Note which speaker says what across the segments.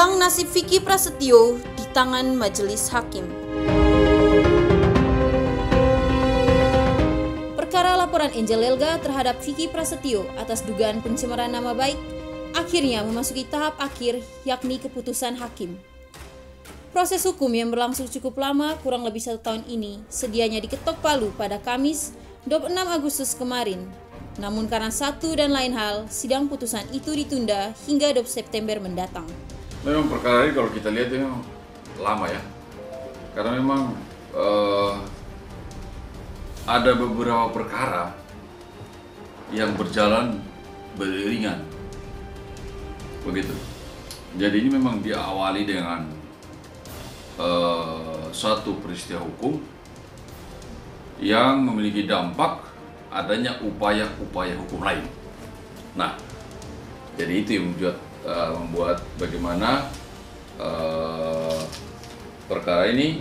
Speaker 1: Peluang nasib Vicky Prasetyo di tangan majelis hakim. Perkara laporan Angel Elga terhadap Vicky Prasetyo atas dugaan pencemaran nama baik akhirnya memasuki tahap akhir, yakni keputusan hakim. Proses hukum yang berlangsung cukup lama, kurang lebih 1 tahun ini, sedianya diketok palu pada Kamis 26 Agustus kemarin. Namun karena satu dan lain hal, sidang putusan itu ditunda hingga 20 September mendatang.
Speaker 2: Memang perkara ini kalau kita lihat ini lama ya, karena memang ada beberapa perkara yang berjalan beriringan, begitu. Jadi ini memang diawali dengan satu peristiwa hukum yang memiliki dampak adanya upaya-upaya hukum lain. Nah, jadi itu yang membuat bagaimana perkara ini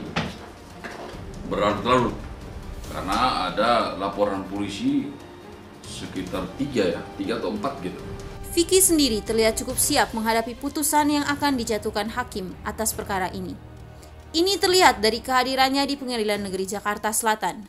Speaker 2: berlarut-larut karena ada laporan polisi sekitar 3 atau 4 gitu.
Speaker 1: Vicky sendiri terlihat cukup siap menghadapi putusan yang akan dijatuhkan hakim atas perkara ini. Ini terlihat dari kehadirannya di Pengadilan Negeri Jakarta Selatan.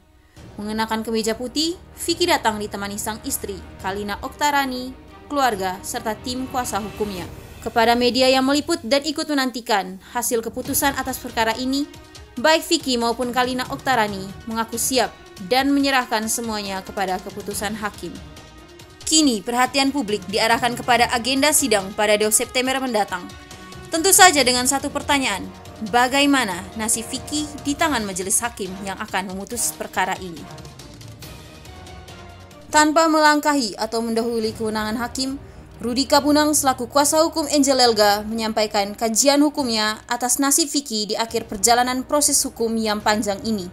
Speaker 1: Mengenakan kemeja putih, Vicky datang ditemani sang istri, Kalina Oktarani, keluarga, serta tim kuasa hukumnya. Kepada media yang meliput dan ikut menantikan hasil keputusan atas perkara ini, baik Vicky maupun Kalina Oktarani mengaku siap dan menyerahkan semuanya kepada keputusan hakim. Kini perhatian publik diarahkan kepada agenda sidang pada 2 September mendatang. Tentu saja dengan satu pertanyaan, bagaimana nasib Vicky di tangan majelis hakim yang akan memutus perkara ini? Tanpa melangkahi atau mendahului kewenangan hakim, Rudy Kabunang selaku kuasa hukum Angel Elga menyampaikan kajian hukumnya atas nasib Vicky di akhir perjalanan proses hukum yang panjang ini.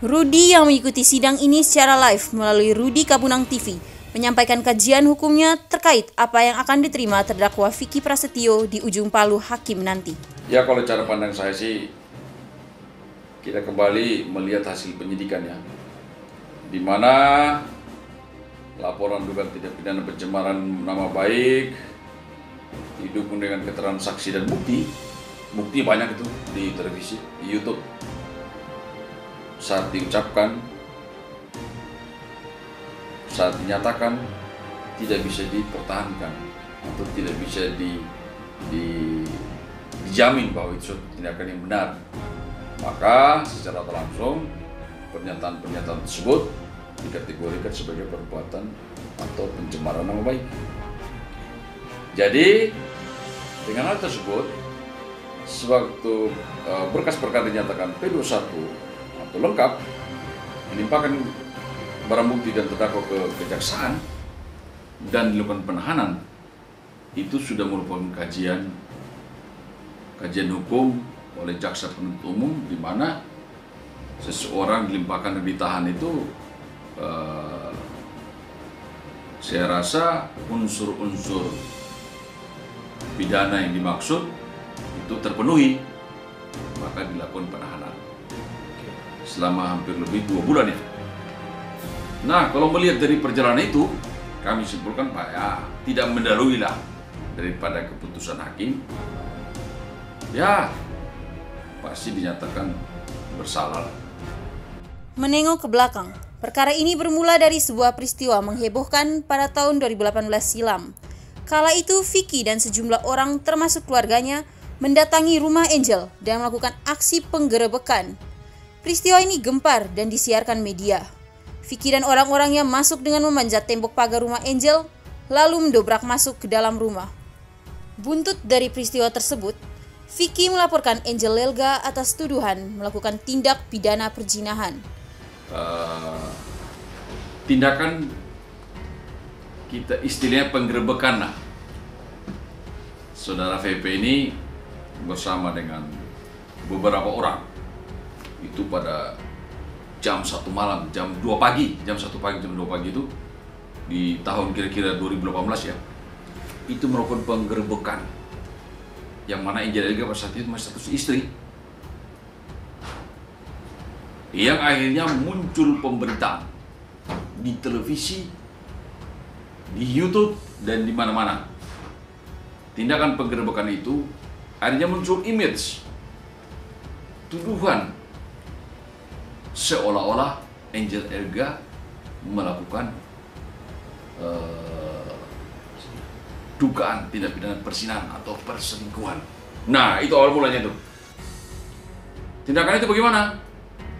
Speaker 1: Rudy yang mengikuti sidang ini secara live melalui Rudy Kabunang TV menyampaikan kajian hukumnya terkait apa yang akan diterima terdakwa Vicky Prasetyo di ujung palu hakim nanti.
Speaker 2: Ya, kalau cara pandang saya sih, kita kembali melihat hasil penyidikan ya, di mana laporan dugaan tindak pidana pencemaran nama baik didukung dengan keterangan saksi dan bukti banyak itu di televisi, di YouTube. Saat diucapkan, saat dinyatakan tidak bisa dipertahankan atau tidak bisa dijamin bahwa itu tindakan yang benar, maka secara langsung pernyataan tersebut dikategorikan sebagai perbuatan atau pencemaran nama baik. Jadi dengan hal tersebut, sewaktu berkas perkara dinyatakan P21 atau lengkap, dilimpahkan barang bukti dan terdakwa ke kejaksaan dan dilakukan penahanan, itu sudah merupakan kajian hukum oleh jaksa penuntut umum, di mana seseorang dilimpahkan dan ditahan itu saya rasa unsur-unsur pidana yang dimaksud itu terpenuhi, maka dilakukan penahanan selama hampir lebih 2 bulan ya. Nah, kalau melihat dari perjalanan itu, kami simpulkan Pak ya, tidak mendahului lah daripada keputusan hakim, ya pasti dinyatakan bersalah.
Speaker 1: Menengok ke belakang, perkara ini bermula dari sebuah peristiwa menghebohkan pada tahun 2018 silam. Kala itu Vicky dan sejumlah orang termasuk keluarganya mendatangi rumah Angel dan melakukan aksi penggerebekan. Peristiwa ini gempar dan disiarkan media. Vicky dan orang-orangnya masuk dengan memanjat tembok pagar rumah Angel, lalu mendobrak masuk ke dalam rumah. Buntut dari peristiwa tersebut, Vicky melaporkan Angel Elga atas tuduhan melakukan tindak pidana perzinahan.
Speaker 2: Tindakan kita istilahnya penggerebekan lah. Saudara VP ini bersama dengan beberapa orang itu pada jam 1 malam, jam 2 pagi itu di tahun kira-kira 2018 ya, itu melakukan penggerebekan, yang mana Angel Elga pada saat itu masih status istri, yang akhirnya muncul pemberitaan di televisi, di YouTube dan di mana-mana. Tindakan penggerebekan itu akhirnya muncul image tuduhan seolah-olah Angel Elga melakukan dugaan tindak pidana perzinahan atau perselingkuhan. Nah, itu awal mulanya tuh. Tindakan itu bagaimana?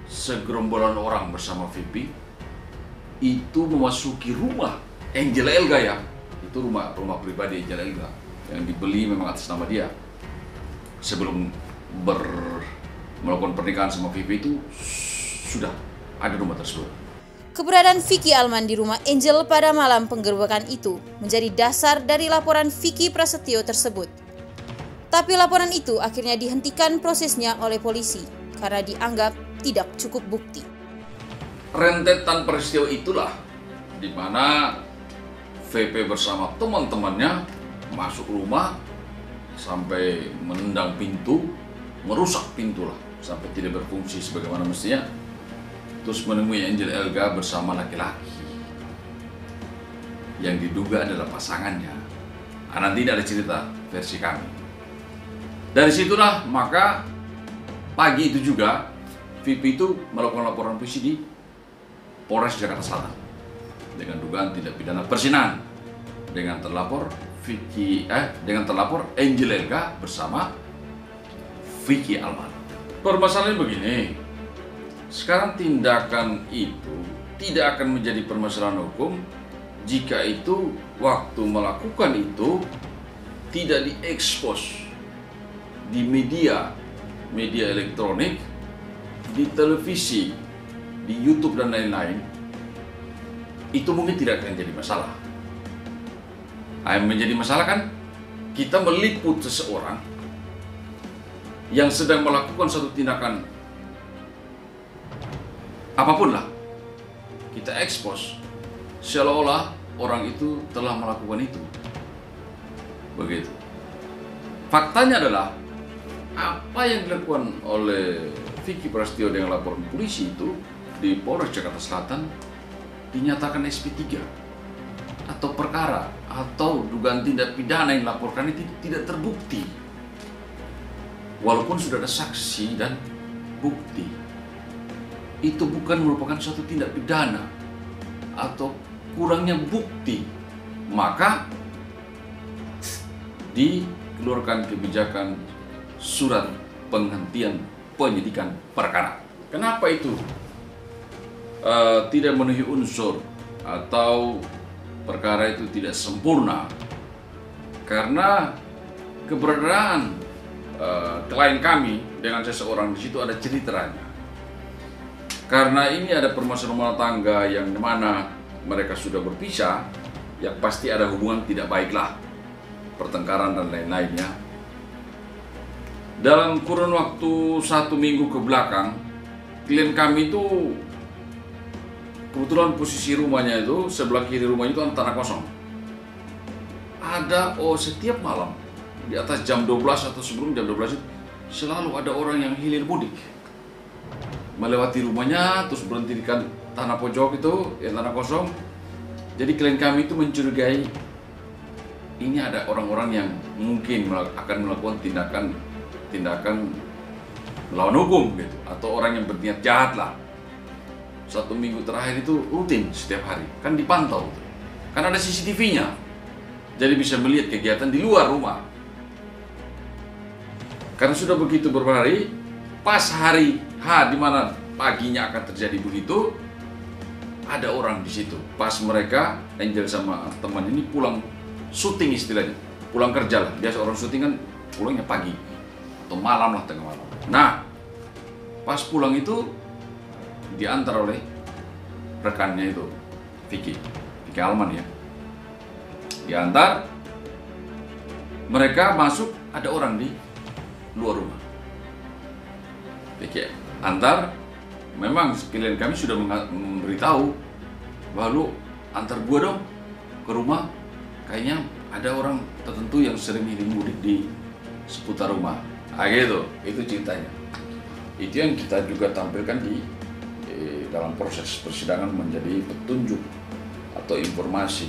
Speaker 2: Segerombolan orang bersama VP itu memasuki rumah Angel Elga ya. Itu rumah pribadi Angel Elga yang dibeli memang atas nama dia. Sebelum melakukan pernikahan sama VP itu sudah ada rumah tersebut.
Speaker 1: Keberadaan Vicky Alman di rumah Angel pada malam penggerbekan itu menjadi dasar dari laporan Vicky Prasetyo tersebut. Tapi laporan itu akhirnya dihentikan prosesnya oleh polisi karena dianggap tidak cukup bukti.
Speaker 2: Rentetan peristiwa itulah di mana VP bersama teman-temannya masuk rumah sampai menendang pintu, merusak pintu lah sampai tidak berfungsi sebagaimana mestinya. Terus menemui Angel Elga bersama laki-laki yang diduga adalah pasangannya. Nanti ada cerita versi kami. Dari situlah maka pagi itu juga VP itu melakukan laporan polisi di Polres Jakarta Selatan dengan dugaan tindak pidana perzinahan dengan terlapor Angel Elga bersama Vicky Alman. Permasalahannya begini. Sekarang tindakan itu tidak akan menjadi permasalahan hukum jika itu waktu melakukan itu tidak diekspos di media elektronik, di televisi, di YouTube dan lain-lain. Itu mungkin tidak akan jadi masalah. Yang menjadi masalah kan kita meliput seseorang yang sedang melakukan suatu tindakan apapun lah, kita ekspos seolah-olah orang itu telah melakukan itu. Begitu. Faktanya adalah apa yang dilakukan oleh Vicky Prasetyo dengan laporan polisi itu di Polres Jakarta Selatan dinyatakan SP3 atau perkara atau dugaan tindak pidana yang dilaporkan itu tidak terbukti. Walaupun sudah ada saksi dan bukti. Itu bukan merupakan suatu tindak pidana atau kurangnya bukti, maka dikeluarkan kebijakan surat penghentian penyidikan perkara. Kenapa itu tidak memenuhi unsur atau perkara itu tidak sempurna? Karena keberadaan klien kami dengan seseorang di situ ada ceritanya. Karena ini ada permasalahan rumah tangga yang mana mereka sudah berpisah, yang pasti ada hubungan tidak baiklah, pertengkaran dan lain-lainnya. Dalam kurun waktu 1 minggu ke belakang, klien kami itu kebetulan posisi rumahnya itu sebelah kiri rumahnya itu tanah kosong. Ada setiap malam di atas jam 12 atau sebelum jam 12 itu selalu ada orang yang hilir mudik melewati rumahnya, terus berhenti di tanah pojok itu, yang tanah kosong. Jadi klien kami itu mencurigai ini ada orang-orang yang mungkin akan melakukan tindakan melawan hukum gitu, atau orang yang berniat jahat lah. 1 minggu terakhir itu rutin setiap hari, kan dipantau, kan ada CCTV-nya, jadi bisa melihat kegiatan di luar rumah. Karena sudah begitu beberapa hari, pas hari H di mana paginya akan terjadi begitu, ada orang di situ. Pas mereka Angel sama teman ini pulang syuting istilahnya, pulang kerja lah. Biasa orang syuting kan pulangnya pagi atau malam lah, tengah malam. Nah, pas pulang itu diantar oleh rekannya itu, Vicky Alman ya. Diantar, mereka masuk, ada orang di luar rumah. Vicky antar, memang klien kami sudah memberitahu bahwa lu antar gua dong ke rumah, kayaknya ada orang tertentu yang sering hilir mudik di seputar rumah. Nah gitu, itu ceritanya. Itu yang kita juga tampilkan di dalam proses persidangan menjadi petunjuk atau informasi.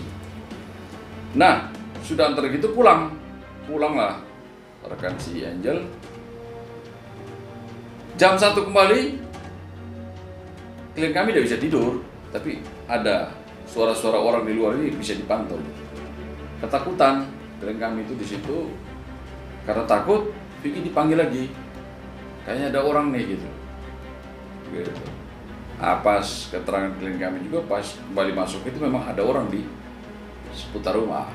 Speaker 2: Nah, sudah antar gitu pulanglah rekan si Angel. Jam 1 kembali, klien kami tidak bisa tidur, tapi ada suara-suara orang di luar ini bisa dipantau. Ketakutan klien kami itu di situ, karena takut, Vicky dipanggil lagi. Kayaknya ada orang nih gitu. Pas keterangan klien kami juga pas kembali masuk itu memang ada orang di seputar rumah.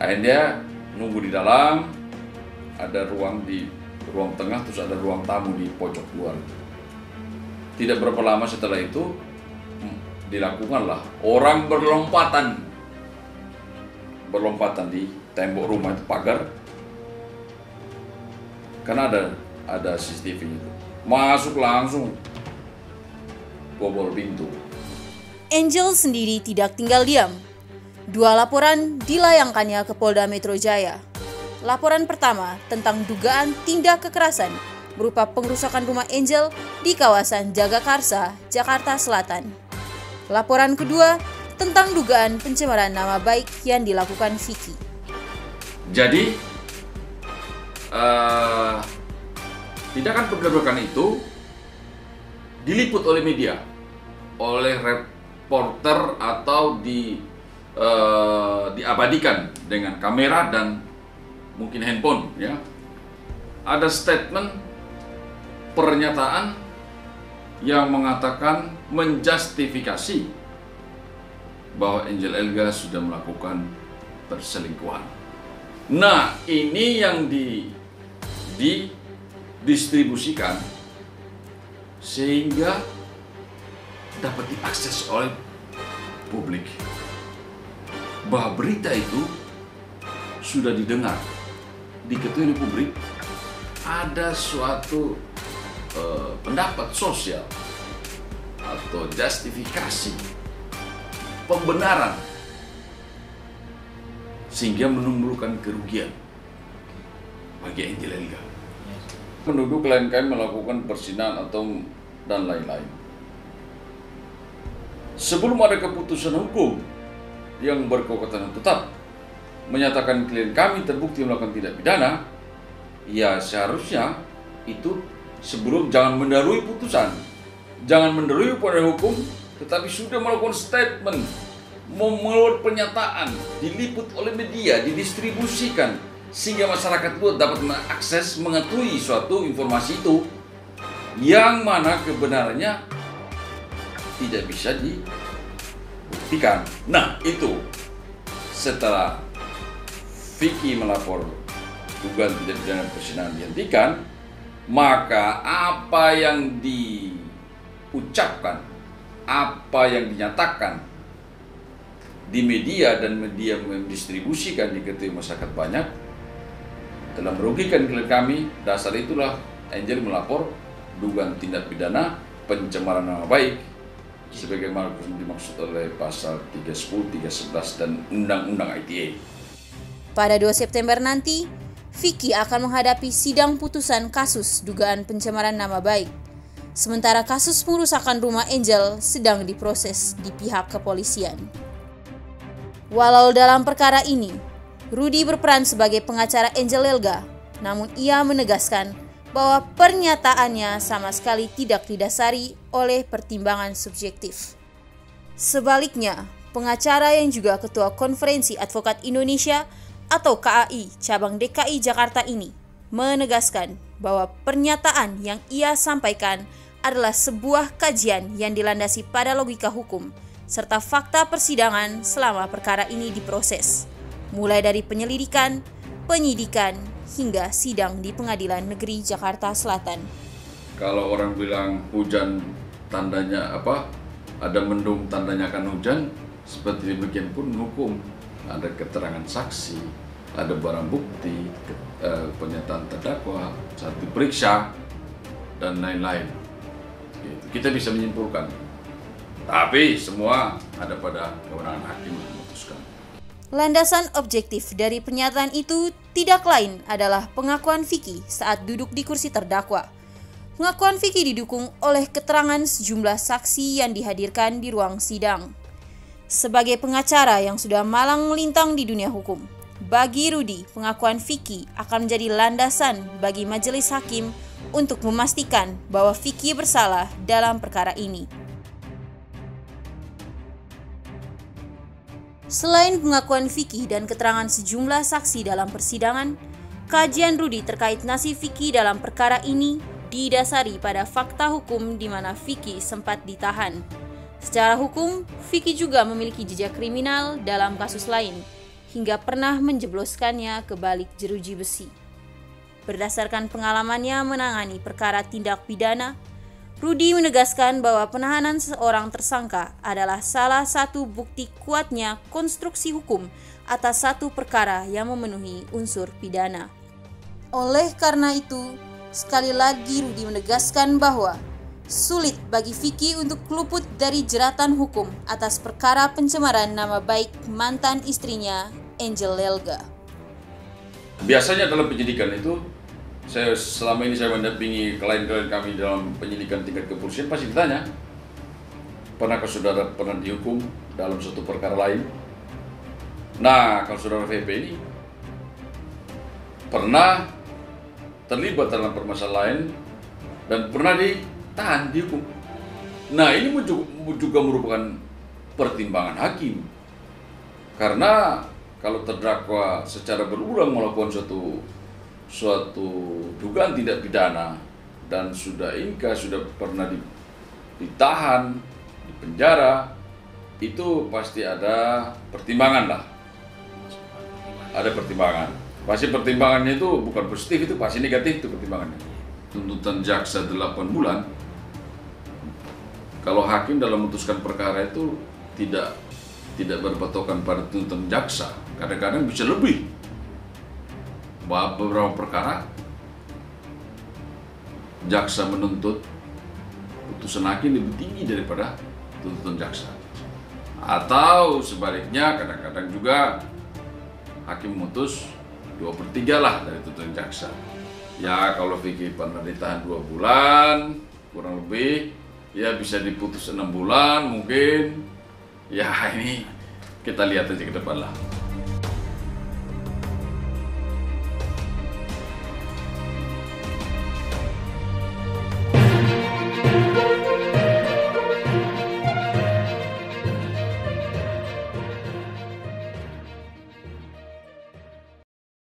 Speaker 2: Akhirnya nunggu di dalam, ada ruang di ruang tengah, terus ada ruang tamu di pojok luar. Tidak berapa lama setelah itu dilakukanlah orang berlompatan di tembok rumah itu, pagar, karena ada CCTV itu. Masuk langsung bobol pintu.
Speaker 1: Angel sendiri tidak tinggal diam. 2 laporan dilayangkannya ke Polda Metro Jaya. Laporan pertama tentang dugaan tindak kekerasan berupa pengrusakan rumah Angel di kawasan Jagakarsa, Jakarta Selatan. Laporan kedua tentang dugaan pencemaran nama baik yang dilakukan Vicky.
Speaker 2: Jadi, tindakan penggerebekan itu diliput oleh media, oleh reporter, atau diabadikan dengan kamera dan mungkin handphone, ya. Ada statement pernyataan yang mengatakan menjustifikasi bahwa Angel Elga sudah melakukan perselingkuhan. Nah, ini yang didistribusikan sehingga dapat diakses oleh publik, bahwa berita itu sudah didengar, diketahui oleh publik, ada suatu pendapat sosial atau justifikasi pembenaran, sehingga menimbulkan kerugian bagi Angel Elga. Menuduh klien kami melakukan perzinahan dan lain-lain. Sebelum ada keputusan hukum yang berkekuatan tetap menyatakan klien kami terbukti melakukan tindak pidana, ya seharusnya itu sebelum, jangan mendahului putusan, jangan mendahului upaya hukum, tetapi sudah melakukan statement, membuat pernyataan, diliput oleh media, didistribusikan, sehingga masyarakat luas dapat mengakses, mengetahui suatu informasi itu, yang mana kebenarannya tidak bisa dibuktikan. Nah, itu setelah Vicky melapor dugaan tindak pidana perzinahan dihentikan, maka apa yang diucapkan, apa yang dinyatakan di media dan media mendistribusikan diketahui masyarakat banyak telah merugikan klien kami. Dasar itulah Angel melapor dugaan tindak pidana pencemaran nama baik sebagaimana dimaksud oleh pasal 310, 311 dan Undang-Undang ITE.
Speaker 1: Pada 2 September nanti, Vicky akan menghadapi sidang putusan kasus dugaan pencemaran nama baik. Sementara kasus pengerusakan rumah Angel sedang diproses di pihak kepolisian. Walau dalam perkara ini, Rudy berperan sebagai pengacara Angel Elga, namun ia menegaskan bahwa pernyataannya sama sekali tidak didasari oleh pertimbangan subjektif. Sebaliknya, pengacara yang juga Ketua Konferensi Advokat Indonesia atau KAI cabang DKI Jakarta ini menegaskan bahwa pernyataan yang ia sampaikan adalah sebuah kajian yang dilandasi pada logika hukum serta fakta persidangan selama perkara ini diproses, mulai dari penyelidikan, penyidikan, hingga sidang di Pengadilan Negeri Jakarta Selatan.
Speaker 2: Kalau orang bilang hujan tandanya apa? Ada mendung tandanya akan hujan, seperti demikian pun hukum. Ada keterangan saksi, ada barang bukti, pernyataan terdakwa, saat diperiksa, dan lain-lain. Kita bisa menyimpulkan. Tapi semua ada pada kewenangan hakim memutuskan.
Speaker 1: Landasan objektif dari pernyataan itu tidak lain adalah pengakuan Vicky saat duduk di kursi terdakwa. Pengakuan Vicky didukung oleh keterangan sejumlah saksi yang dihadirkan di ruang sidang. Sebagai pengacara yang sudah malang melintang di dunia hukum, Bagi Rudi, pengakuan Vicky akan menjadi landasan bagi majelis hakim untuk memastikan bahwa Vicky bersalah dalam perkara ini. Selain pengakuan Vicky dan keterangan sejumlah saksi dalam persidangan, kajian Rudi terkait nasib Vicky dalam perkara ini didasari pada fakta hukum di mana Vicky sempat ditahan. Secara hukum, Vicky juga memiliki jejak kriminal dalam kasus lain, hingga pernah menjebloskannya ke balik jeruji besi. Berdasarkan pengalamannya menangani perkara tindak pidana, Rudi menegaskan bahwa penahanan seorang tersangka adalah salah satu bukti kuatnya konstruksi hukum atas satu perkara yang memenuhi unsur pidana. Oleh karena itu, sekali lagi Rudi menegaskan bahwa sulit bagi Vicky untuk luput dari jeratan hukum atas perkara pencemaran nama baik mantan istrinya, Angel Lelga.
Speaker 2: Biasanya dalam penyidikan itu, selama ini saya mendampingi klien-klien kami dalam penyidikan tingkat kepolisian, pasti ditanya, pernahkah saudara pernah dihukum dalam suatu perkara lain? Nah, kalau saudara VP ini pernah terlibat dalam permasalahan dan pernah ditahan, dihukum. Nah, ini juga merupakan pertimbangan hakim. Karena kalau terdakwa secara berulang melakukan suatu dugaan tidak pidana dan sudah pernah ditahan, di penjara, itu pasti ada pertimbangan lah. Ada pertimbangan. Pasti pertimbangannya itu bukan positif, itu pasti negatif itu pertimbangannya. Tuntutan jaksa 8 bulan, kalau hakim dalam memutuskan perkara itu tidak berpatokan pada tuntutan jaksa, kadang-kadang bisa lebih. Beberapa perkara jaksa menuntut, putusan hakim lebih tinggi daripada tuntutan jaksa. Atau sebaliknya, kadang-kadang juga hakim memutus 2/3 lah dari tuntutan jaksa. Ya, kalau Vicky pernah ditahan 2 bulan kurang lebih, ya bisa diputus 6 bulan mungkin. Ya, ini kita lihat aja ke depan lah.